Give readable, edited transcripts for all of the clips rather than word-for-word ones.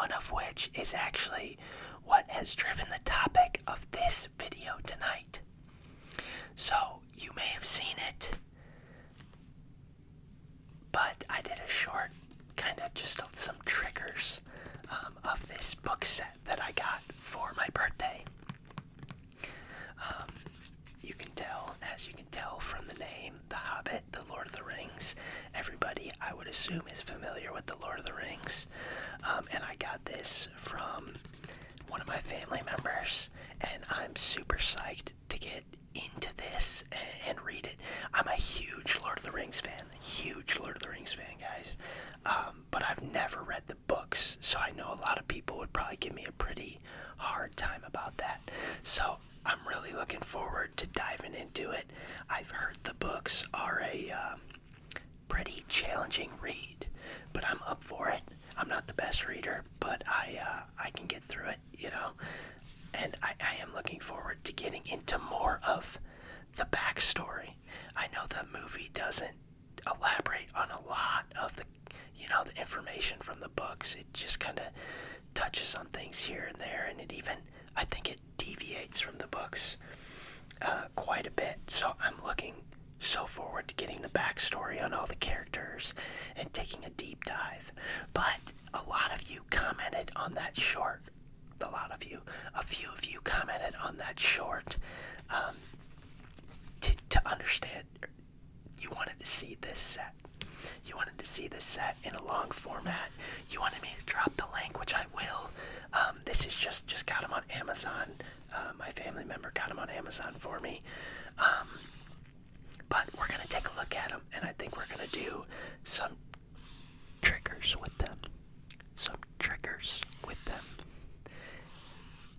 one of which is actually what has driven the topic of this video tonight. So, you may have seen it, but I did a short, kind of just some triggers of this book set that I got for my birthday. As you can tell from the name, The Hobbit, The Lord of the Rings. Everybody, I would assume, is familiar with The Lord of the Rings. And I got this from one of my family members, and I'm super psyched to get into this and read it. I'm a huge Lord of the Rings fan, guys. But I've never read the books, so I know a lot of people would probably give me a pretty hard time about that. So I'm really looking forward to diving into it. I've heard the books are a pretty challenging read, but I'm up for it. I'm not the best reader, but I can get through it, and I am looking forward to getting into more of the backstory. I know the movie doesn't elaborate on a lot of the information from the books. It just kind of touches on things here and there, and I think it deviates from the books quite a bit. So I'm looking so forward to getting the backstory on all the characters and taking a deep dive. But a lot of you commented on that short. A few of you commented on that short to understand. You wanted to see this set. You wanted to see this set in a long format. You wanted me to drop the link, which I will. This is just got them on Amazon. My family member got them on Amazon for me. But we're going to take a look at them, and I think we're going to do some triggers with them.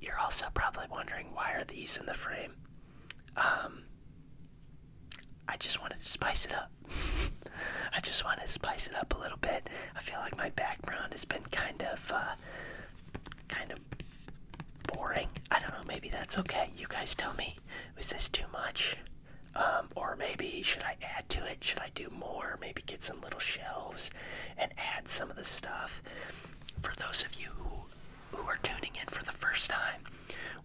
You're also probably wondering, why are these in the frame? I just wanted to spice it up. A little bit. I feel like my background has been kind of boring. I don't know, maybe that's okay. You guys tell me, is this too much? Or maybe, should I add to it? Should I do more? Maybe get some little shelves and add some of the stuff. For those of you who are tuning in for the first time,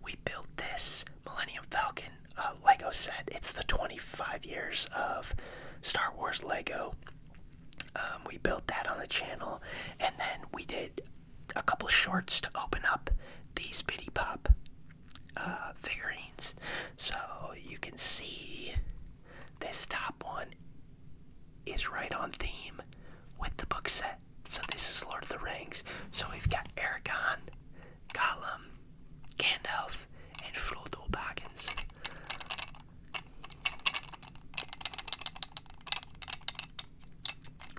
we built this Millennium Falcon Lego set. It's the 25 years of Star Wars Lego. We built that on the channel, and then we did a couple shorts to open up these Bitty Pop figurines. So you can see this top one is right on theme with the book set. So this is Lord of the Rings. So we've got Aragorn, Gollum, Gandalf, and Frodo Baggins.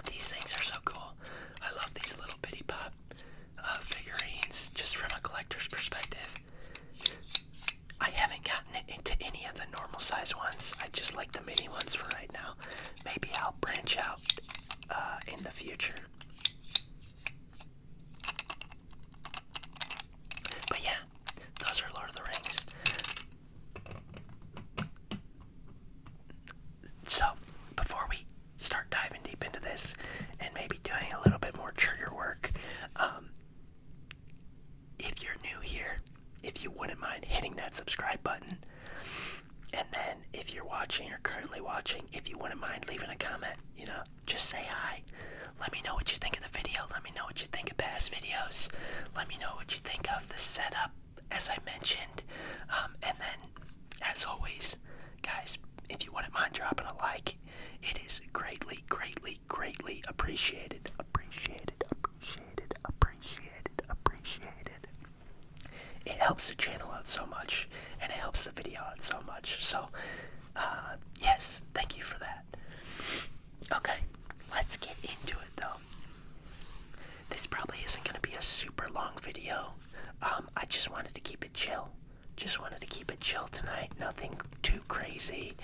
These things are so cool. I love these little Bitty Pop figurines, just from a collector's perspective. I haven't gotten into any of the normal size ones. I just like the mini ones for right now. Maybe I'll branch out in the future. But yeah, those are Lord of the Rings. So, before we start diving deep into this and maybe doing a little bit more trigger work, if you're new here, if you wouldn't mind hitting that subscribe button, and then if you're watching or currently watching, if you wouldn't mind leaving a comment, just say hi. Let me know what you think of the video. Let me know what you think of past videos. Let me know what you think of the setup, as I mentioned. And then, as always, guys, if you wouldn't mind dropping a like, it is greatly, greatly, greatly appreciated. It helps the channel out so much, and it helps the video out so much. So, yes, thank you for that. Okay, let's get into it, though. This probably isn't going to be a super long video. I just wanted to keep it chill. Tonight. Nothing too crazy.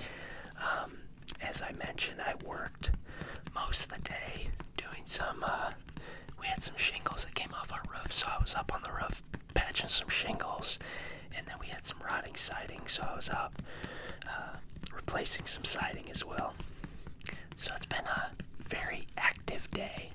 As I mentioned, I worked most of the day doing some, we had some shingles that came off our roof, so I was up on the roof patching some shingles, and then we had some rotting siding, so I was out replacing some siding as well. So it's been a very active day.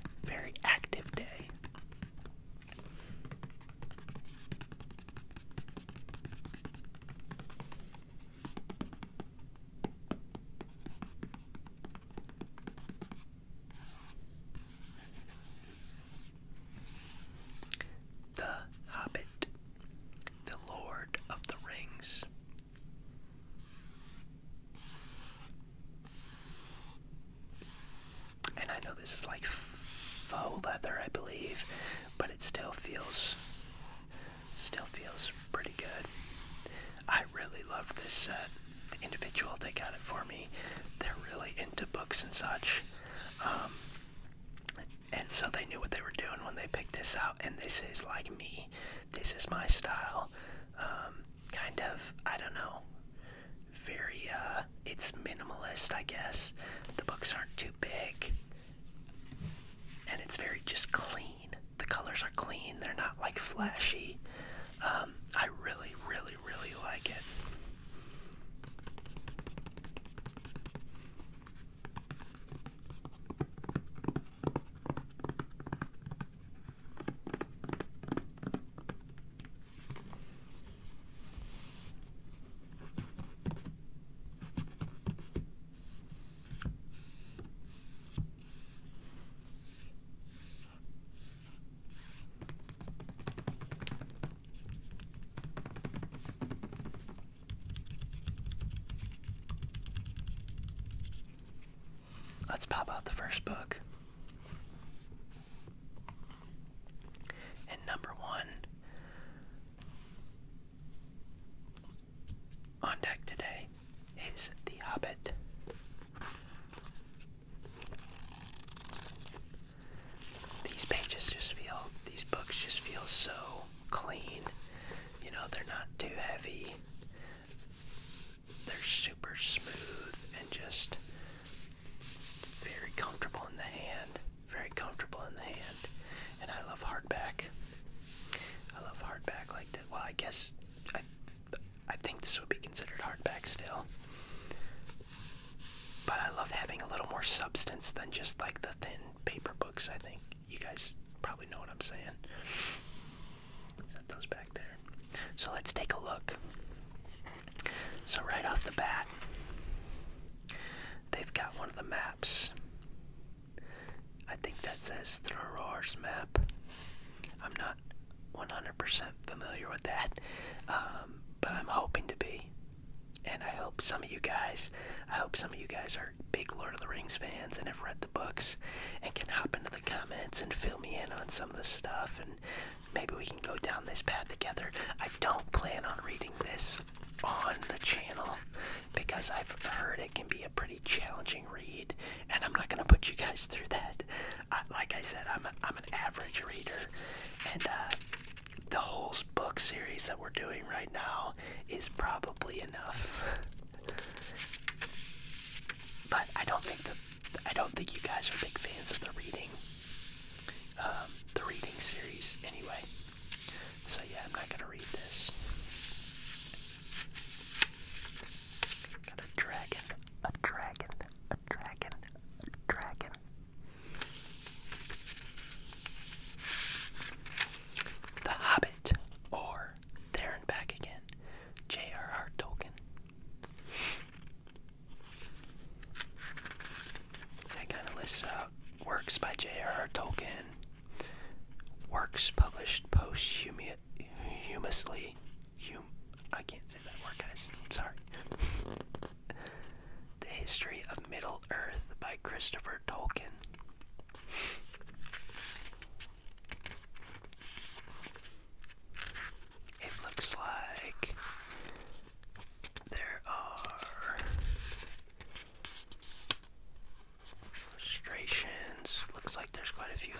this the individual that got it for me, they're really into books and such. And so they knew what they were doing when they picked this out, and this is like me. This is my style. Kind of, I don't know, very, it's minimalist, I guess. The books aren't too big, and it's very just clean. The colors are clean, they're not like flashy. I really, really, really like it. Let's pop out the first book. And number one on deck today is The Hobbit. These books just feel so clean. You know, they're not too heavy. They're super smooth and just very comfortable in the hand. Very comfortable in the hand. And I love hardback. I love hardback like that. Well, I guess I think this would be considered hardback still. But I love having a little more substance than just like the thin paper books. I think you guys probably know what I'm saying. Set those back there. So let's take a look. So right off the bat, they've got one of the maps. I think that says Thror's map. I'm not 100% familiar with that, but I'm hoping to be. And I hope some of you guys are big Lord of the Rings fans and have read the books and can hop into the comments and fill me in on some of the stuff, and maybe we can go down this path together. I don't plan on reading this on the channel because I've heard it can be a pretty challenging read, and I'm not going to put you guys through that. Like I said, I'm an average reader, and the whole book series that we're doing right now is probably enough. But I don't think you guys are big fans of the reading series anyway. So yeah, I'm not gonna read this. Got a dragon. The Hobbit, or There and Back Again, J.R.R. Tolkien. That kind of lists out works by J.R.R. Tolkien, works published posthumously. I can't say that word, guys. I'm sorry. The History of Middle-earth by Christopher Tolkien. It looks like there are illustrations. Looks like there's quite a few.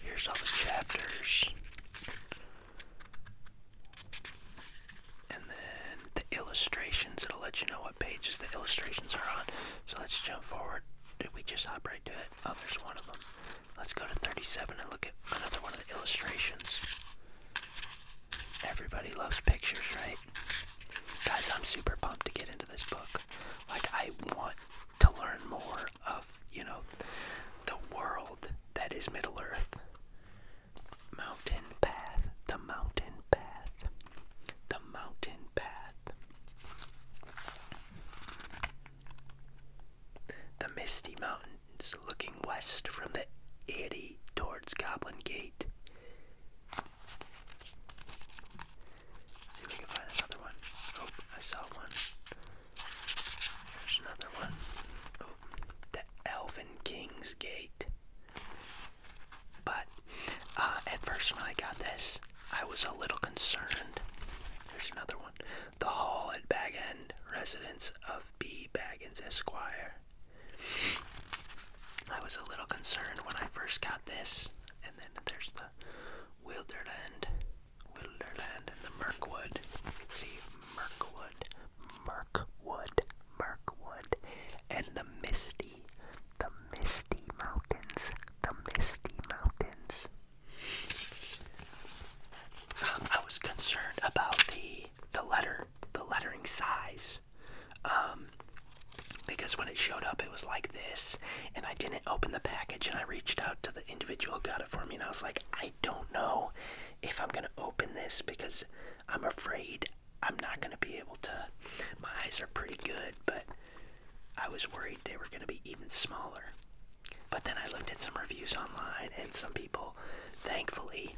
Here's all the chapters. And then the illustrations. It'll let you know what pages the illustrations are on. So let's jump forward. Did we just hop right to it? Oh, there's one of them. Let's go to 37 and look at another one of the illustrations. Everybody loves pictures, right? Guys, I'm super pumped to get into this book. Like, I want to learn more of, the world that is Middle-earth. Mountain path. The mountain path. The mountain path. The misty mountains looking west from the eddy towards Goblin Gate. See if we can find another one. Oh, I saw one. There's another one. Oh, the Elven King's Gate. But at first when I got this, I was a little concerned There's another one. The Hall at Bag End, residence of B. Baggins, Esquire. I was a little concerned when I first got this. And then there's the Wilderland, and the Mirkwood. You can see Mirkwood, and the Misty Mountains, I was concerned about the lettering size, because when it showed up, it was like this, and I didn't open the package, and I reached out to the individual who got it for me, and I was like, I don't know if I'm gonna open this because I'm afraid I'm not gonna be able to. My eyes are pretty good, but I was worried they were gonna be even smaller. But then I looked at some reviews online, and some people, thankfully,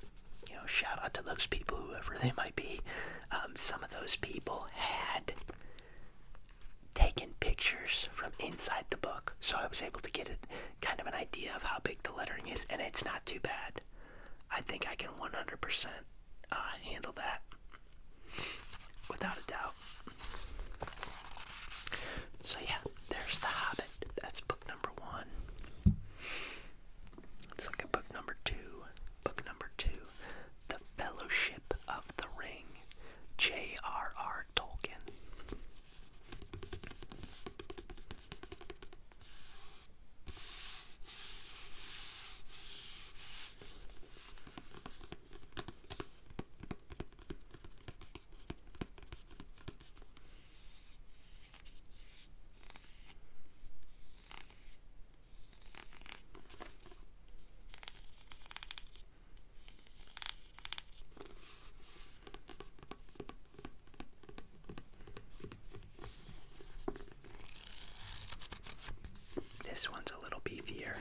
shout out to those people, whoever they might be, some of those people had taken pictures from inside the book, so I was able to get kind of an idea of how big the lettering is, and it's not too bad. I think I can 100% handle that, without a doubt. So yeah, there's The Hobbit. That's book number 1. Let's look at book number 2. Book number 2, The Fellowship of the Ring, J.R.R. Tolkien. This one's a little beefier.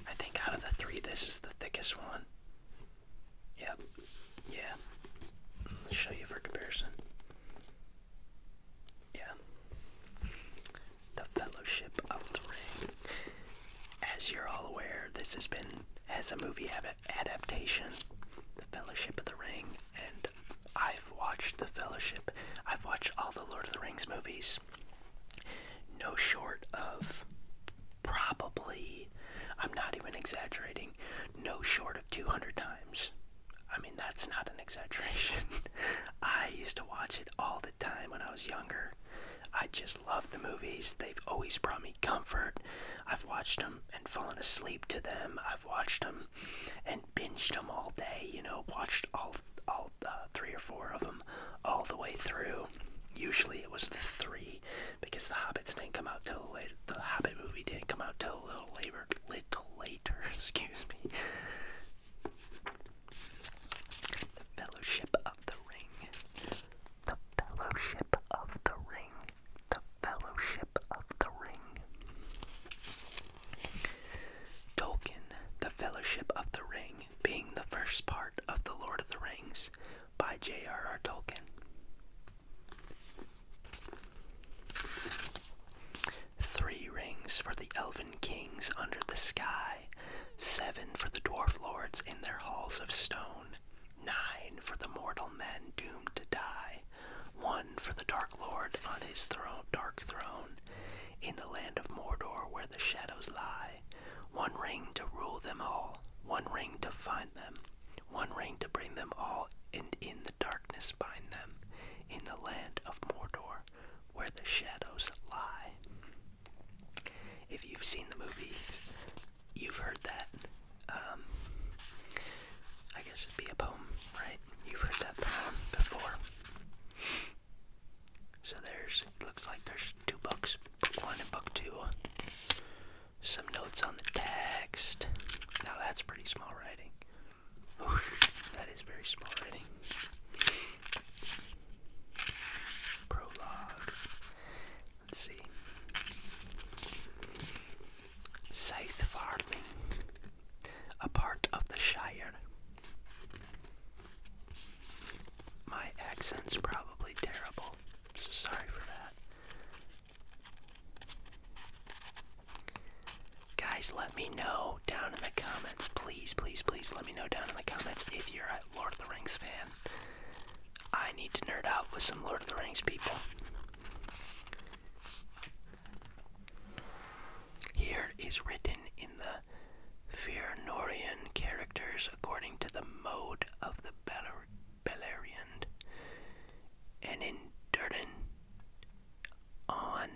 I think out of the 3, this is the thickest one. Yep. Yeah. Let me show you for comparison. Yeah. The Fellowship of the Ring. As you're all aware, this has a movie adaptation, The Fellowship of the Ring, and I've watched The Fellowship. I've watched all the Lord of the Rings movies. No short of probably, I'm not even exaggerating, no short of 200 times. I mean, that's not an exaggeration. I used to watch it all the time when I was younger. I just love the movies. They've always brought me comfort. I've watched them and fallen asleep to them. I've watched them and binged them all day, watched all 3 or 4 of them all the way through. Usually it was the 3, because the Hobbits didn't come out till later. The Hobbit movie didn't come out till a little later, excuse me. The Fellowship of the Ring. The Fellowship of the Ring. The Fellowship of the Ring. Tolkien, The Fellowship of the Ring, being the first part of The Lord of the Rings by J.R.R. Tolkien. 3 rings for the elven kings under the sky, 7 for the dwarf lords in their halls of stone, 9 for the mortal men doomed to die, 1 for the Dark Lord on his dark throne, in the land of Mordor where the shadows lie, 1 ring to rule them all, 1 ring to find them, 1 ring to bring them all, and in the darkness bind them, in the land of Mordor where the shadows lie. If you've seen the movie, you've heard that. I guess it'd be a poem, right? You've heard that poem before. So looks like there's 2 books, book 1 and book 2. Some notes on the text. Now that's pretty small writing. Oof, that is very small writing. Prologue. Let's see. Scythe Farling, a part of the Shire. My accent's probably terrible, so sorry for that. Guys, let me know down in the comments. Please let me know down in the comments if you're a Lord of the Rings fan. I need need to nerd out with some Lord of the Rings people. Here is written in the Fëanorian characters according to the mode of the Beleriand, and in Durden on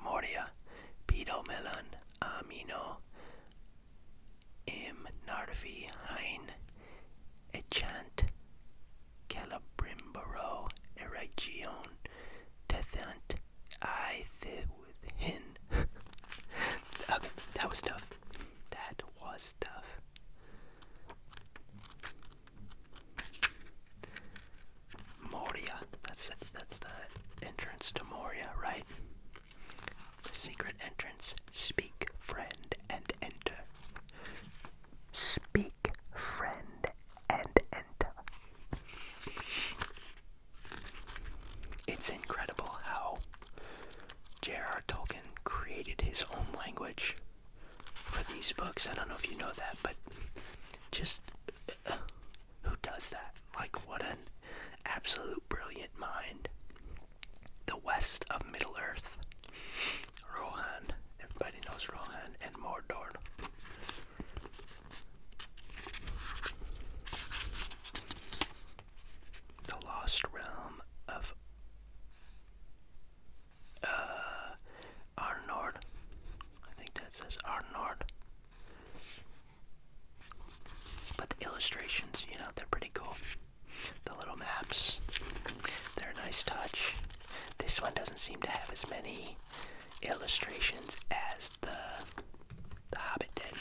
Moria, Pido Melon, Amino, Im Nardafi, Hein, Echant, Calabrimboro, Eregion, Tethant, I Hin. Okay, that was tough. That was tough. Moria. That's the entrance to Moria, right? The secret entrance. Speak, friend, and enter. Speak, friend, and enter. It's incredible how J.R.R. Tolkien created his own language for these books. I don't know if you know that, but just who does that? Like, what an absolute brilliant mind. The west of Middle-earth. Rohan. Everybody knows Rohan and Mordor. The lost realm of Arnord. I think that says Arnord. But the illustrations, they're pretty cool. The little maps, they're a nice touch. This one doesn't seem to have as many illustrations as the Hobbit did.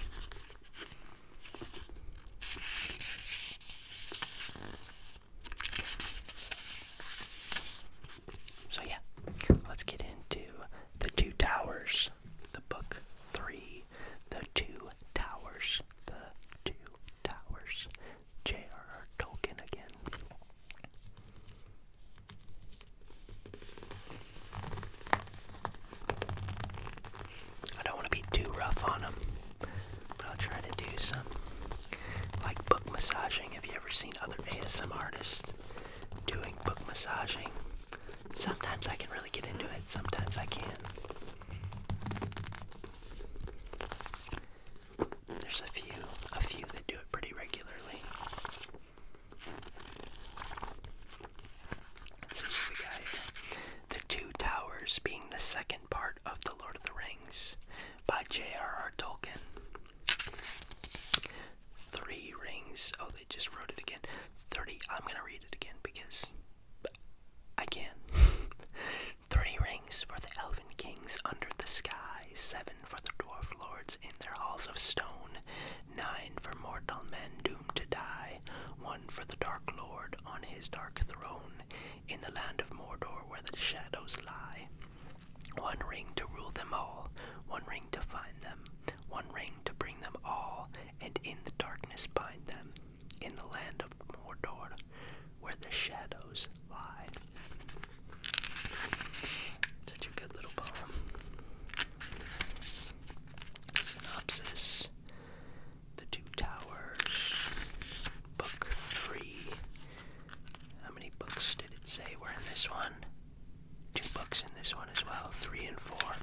So yeah, let's get into The Two Towers, the book 3, The Two Towers, The Two Towers, J.R.R. Tolkien again. I don't want to be too rough on them, but I'll try to do some, like book massaging. Have you ever seen other ASM artists doing book massaging? Sometimes I can really get into it, sometimes I can't. There's a few that do it pretty regularly. Let's see what we got here. The Two Towers being the second part of The Lord of the Rings by J.R.R. Tolkien. 3 rings. Oh, they just wrote it again. 30. I'm gonna read it again because I can. 30 rings for the elven kings under the sky, 7 for the dwarf lords in their halls of stone, 9 for mortal men doomed to die, 1 for the dark lord on his dark throne, in the land of Mordor where the shadows lie. 1 ring to rule them all, 1 ring to find them, 1 ring to bring them all, and in the darkness bind them, in the land of Mordor where the shadows lie. Such a good little poem. Synopsis. The Two Towers. Book 3. How many books did it say were in this one? 2 books in this one as well. 3 and 4.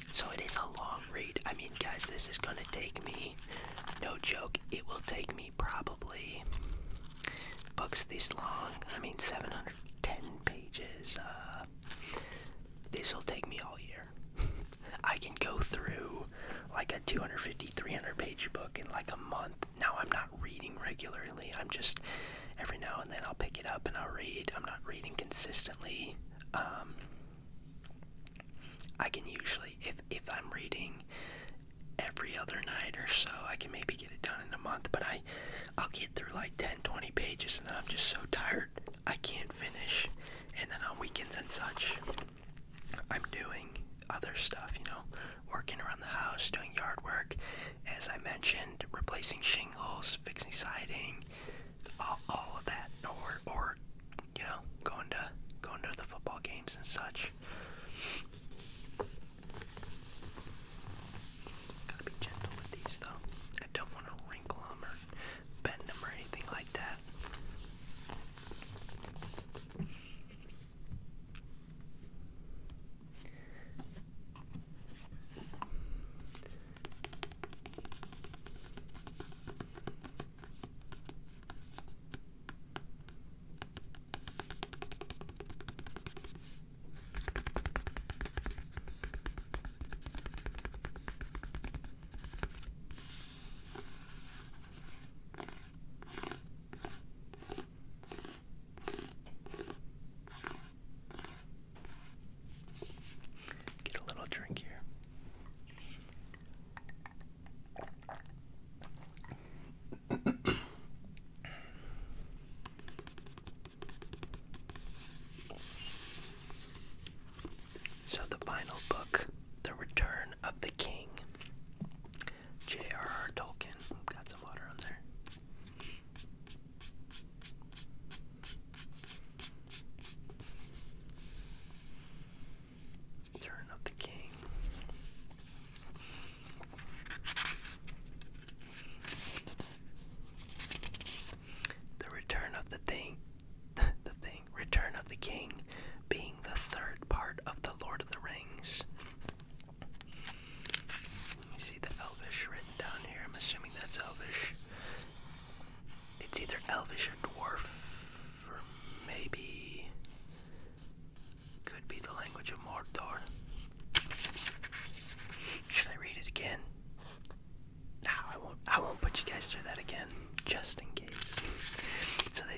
So it is a long read. I mean, guys, this is going to take me, no joke, it will take me probably books this long. I mean, 710 pages. This will take me all year. I can go through like a 250, 300 page book in like a month. Now, I'm not reading regularly. I'm just, every now and then I'll pick it up and I'll read. I'm not reading consistently. I can usually, if I'm reading every other night or so, I can maybe get it done in a month, but I'll get through like 10, 20 pages and then I'm just so tired I can't finish. And then on weekends and such, I'm doing other stuff, working around the house, doing yard work, as I mentioned, replacing shingles, fixing siding, all of that, or going to the football games and such. Gotta be gentle with these though. I don't want to wrinkle them or bend them or anything like that.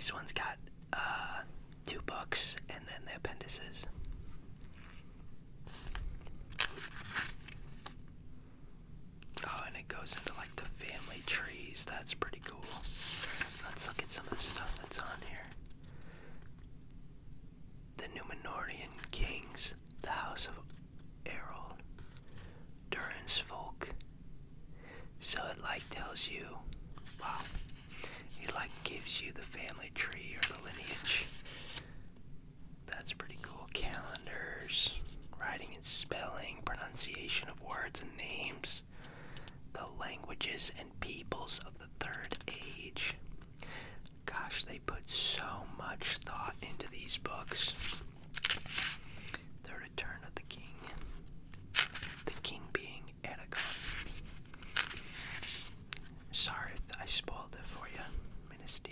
This one's got 2 books and then the appendices. Oh, and it goes into like the family trees. That's pretty cool. Let's look at some of the stuff that's on here. The Númenórean kings, the house of Errol, Durin's folk. So it like tells you, wow, it like gives you the family tree or the lineage. That's pretty cool. Calendars, writing and spelling, pronunciation of words and names, the languages and peoples of the Third Age. Gosh, they put so much thought into these books. The Return of the King. The king being Eragon. Sorry if I spoiled it for you. Minister.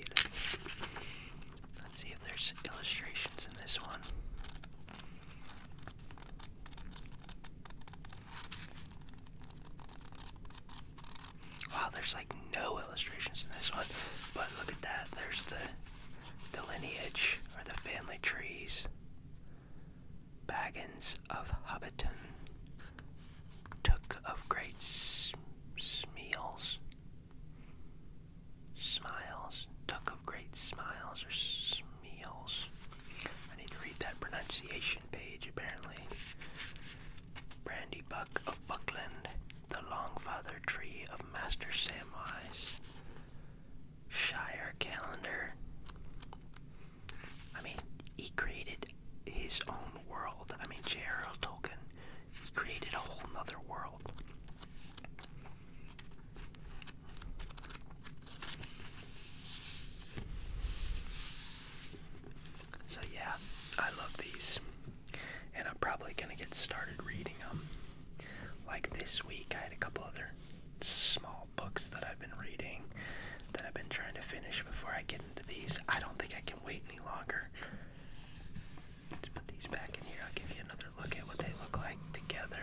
Let's see if there's illustrations in this one. Wow, there's like no illustrations in this one, but look at that. There's the lineage or the family trees. Baggins of Hobbiton took of great smiles, took of great smiles or smeals. I need to read that pronunciation page apparently. Brandy Buck of Buckland, the Longfather tree of Master Samwise. Shire calendar. I mean, he created his own world. I mean, J.R.R. Tolkien, he created a whole nother world. So yeah, I love these. And I'm probably going to get started reading them. Like this week, I had a couple other small books that I've been reading that I've been trying to finish before I get into these. I don't think I can wait any longer. Let's put these back in here. I'll give you another look at what they look like together.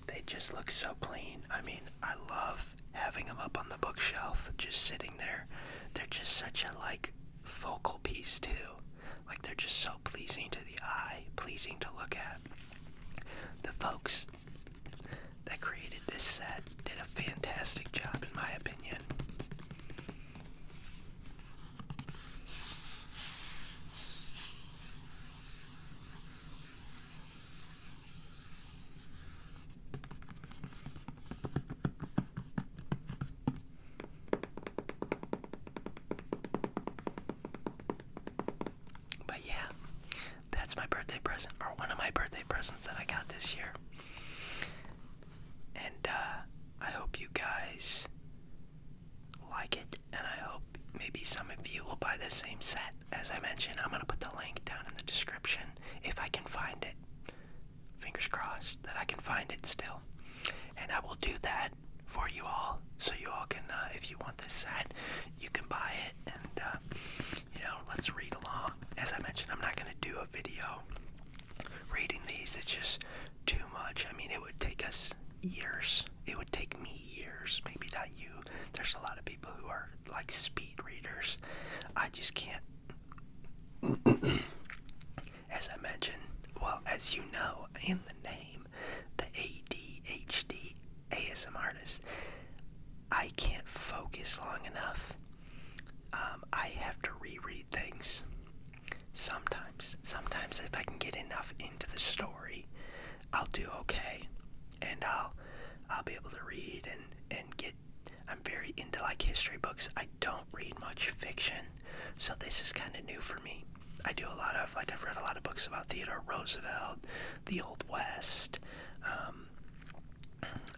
They just look so clean. I mean, I love having them up on the bookshelf, just sitting there. They're just such a, like, focal piece, too. Like, they're just so pleasing to the eye, pleasing to look at. The folks that created this set did a fantastic job, in my opinion. But yeah, that's my birthday present, or one of my birthday presents that I got this year. And I hope you guys like it, and I hope maybe some of you will buy the same set. As I mentioned, I'm going to put the link down in the description if I can find it. Fingers crossed that I can find it still. And I will do that for you all, so you all can, if you want this set, you can buy it, and, let's read along. As I mentioned, I'm not going to do a video reading these. It's just too much. I mean, it would take us years. It would take me years, maybe not you. There's a lot of people who are like speed readers. I just can't. As I mentioned, well, as you know, in the name, the ADHD ASM artist, I can't focus long enough. I have to reread things. Sometimes if I can get enough into the story, I'll do okay, and I'll be able to read and get. I'm very into like history books. I don't read much fiction, so this is kind of new for me. I do a lot of, like, I've read a lot of books about Theodore Roosevelt, the Old West.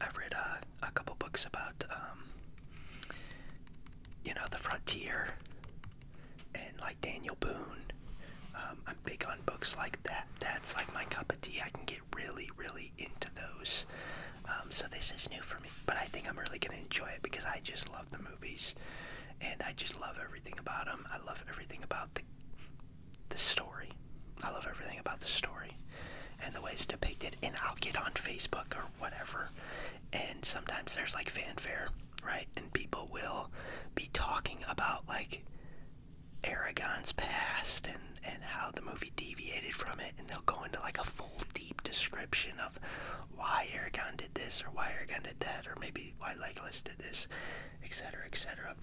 I've read a couple books about the frontier, and like Daniel Boone. I'm big on books like that. That's like my cup of tea. I can get really, really into those. So this is new for me, but I think I'm really going to enjoy it because I just love the movies, and I just love everything about them. I love everything about the story. I love everything about the story and the way it's depicted, and I'll get on Facebook or whatever, and sometimes there's like fanfare, right? And people will be talking about like this, or why Aragorn did that, or maybe why Legolas did this, etc., etc.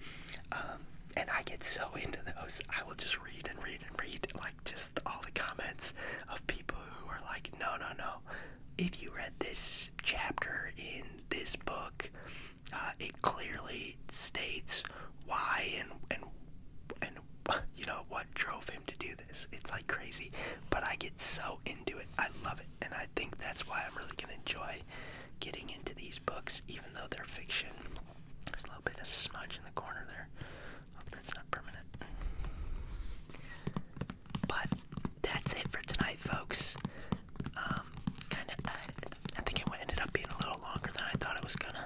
And I get so into those. I will just read and read and read, like, just all the comments of people who are like, no, no, no. If you read this chapter in this book, it clearly states why and you know what drove him to do this. It's like crazy, but I get so into it. I love it, and I think that's why I'm really gonna enjoy getting into these books, even though they're fiction. There's a little bit of smudge in the corner there. Hope that's not permanent. But that's it for tonight, folks. I think it ended up being a little longer than I thought it was gonna.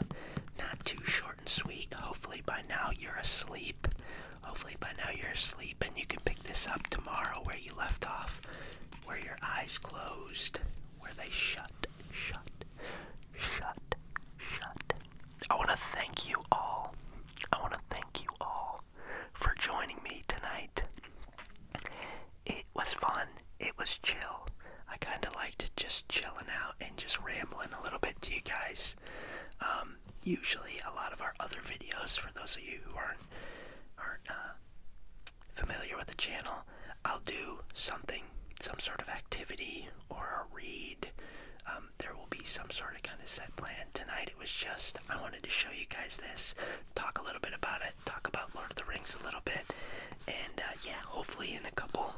Not too short and sweet. Hopefully by now you're asleep. And you can pick this up tomorrow where you left off, where your eyes closed, where they shut. I want to thank you all for joining me tonight. It was fun. It was chill. I kind of liked just chilling out and just rambling a little bit to you guys. Usually a lot of our other videos, for those of you who aren't familiar with the channel, I'll do some sort of activity or a read. There will be some sort of kind of set plan. Tonight it was just, I wanted to show you guys this, talk a little bit about it, talk about Lord of the Rings a little bit, and yeah, hopefully in a couple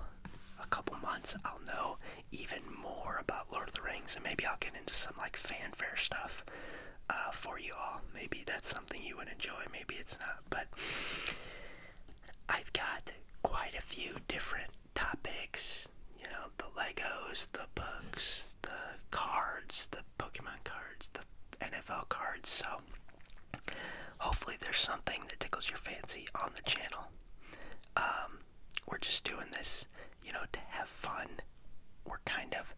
months I'll know even more about Lord of the Rings, and maybe I'll get into some like fanfare stuff for you all. Maybe that's something you would enjoy, maybe it's not, but I've got quite a few different topics, you know, the Legos, the books, the cards, the Pokemon cards, the NFL cards, so hopefully there's something that tickles your fancy on the channel. We're just doing this, you know, to have fun. We're kind of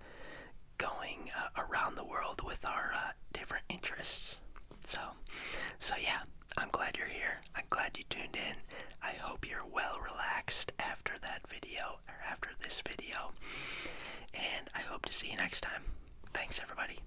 going around the world with our different interests. So yeah, I'm glad you're here. I'm glad you tuned in. I hope you're well relaxed after that video, or after this video. And I hope to see you next time. Thanks, everybody.